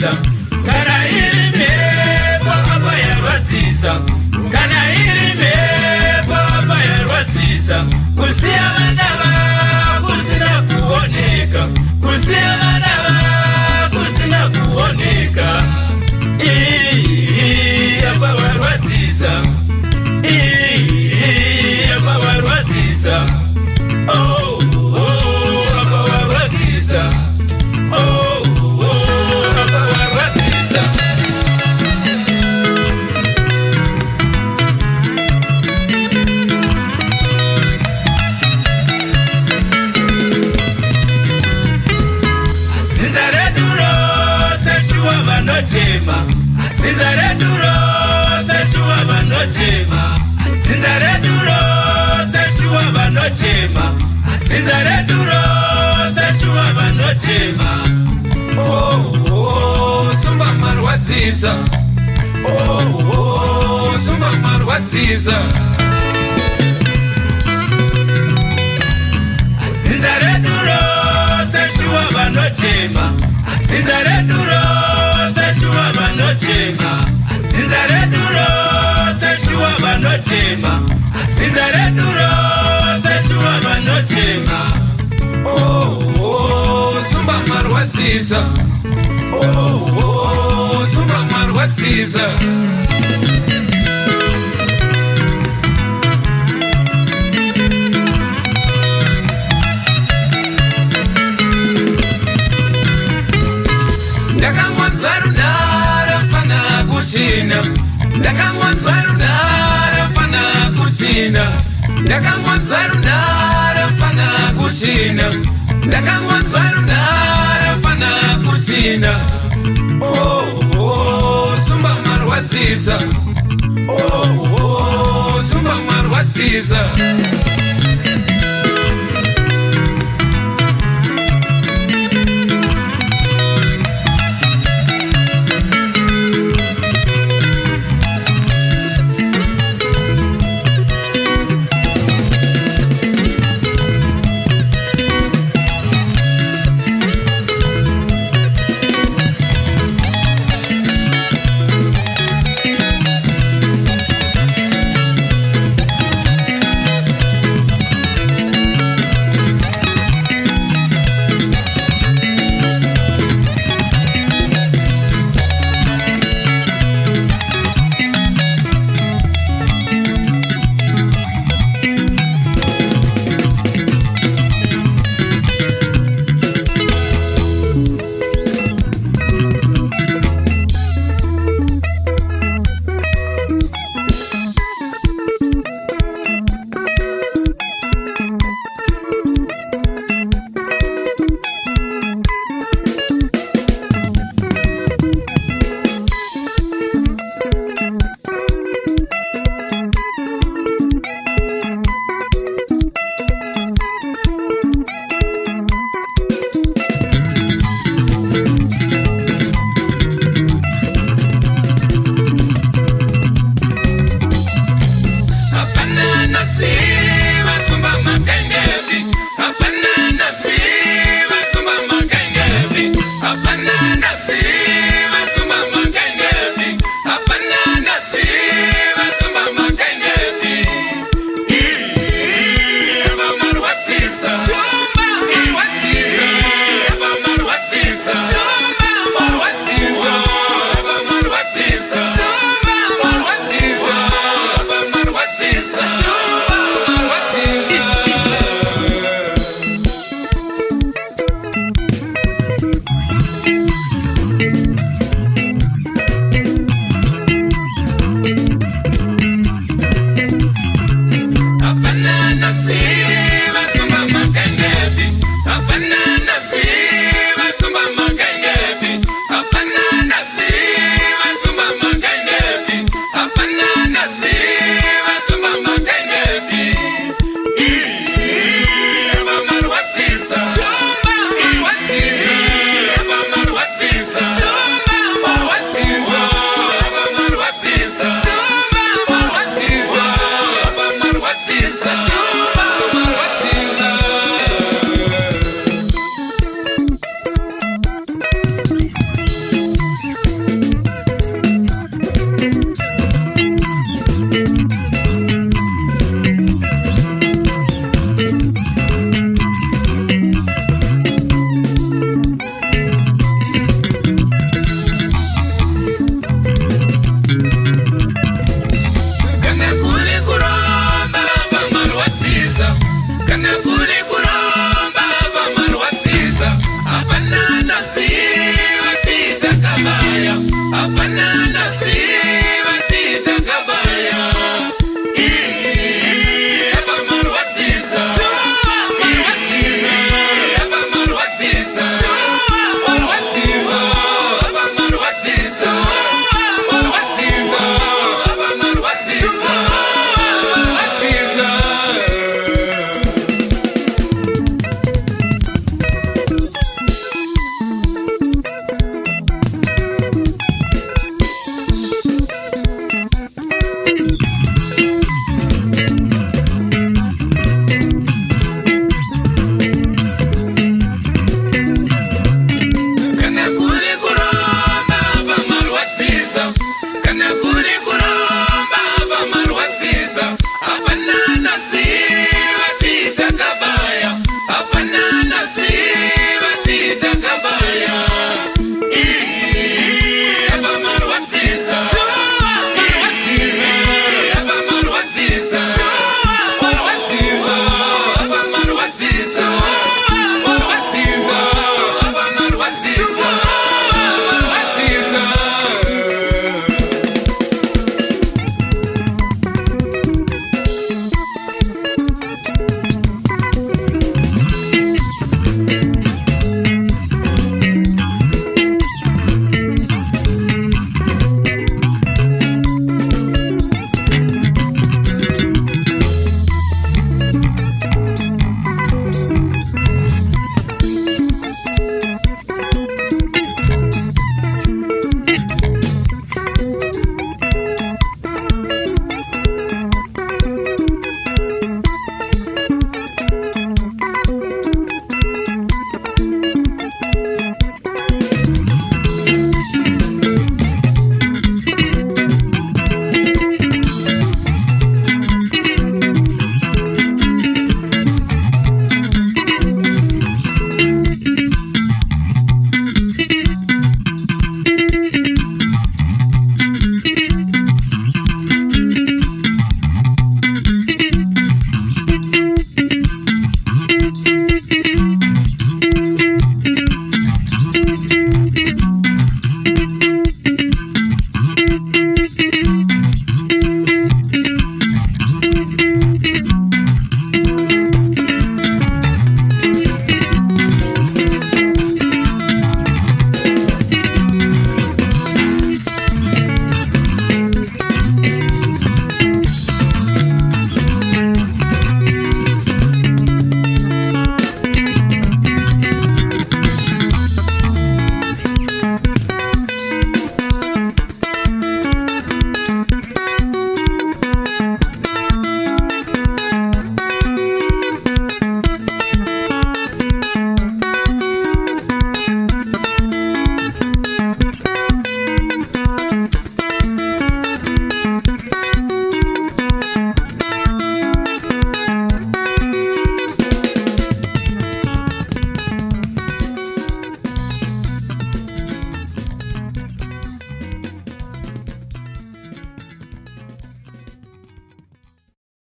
yarwadziza, kana iri mhepo apa yarwadziza, kana iri mhepo apa yarwadziza, kusiya vana vakusina kuoneka, kusiya vana vakusina kuoneka. Apa warwadziza, apa warwadziza, oh apa warwadziza, oh apa warwadziza. Azinza redu rose shuwa vanochema, azinza redu rose shuwa vanochema, azinza redu rose shuwa vanochema, azinza redu rose shuwa vanochema. Oh sumba marwadziza, oh sumba marwadziza. Azinza redu rose shuwa vanochema, azinza redu rose shuwa vanochema, azinza redu rose shuwa vanochema, azinza redu rose shuwa vanochema. Oh sumba marwadziza, oh sumba marwadziza. Ndakamwanzwa runhare mfana kuchina, ndakamwanzwa runhare mfana kuchina, ndakamwanzwa runhare mfana kuchina, ndakamwanzwa runhare mfana kuchina. Oh sumba marwadziza, oh sumba marwadziza. apana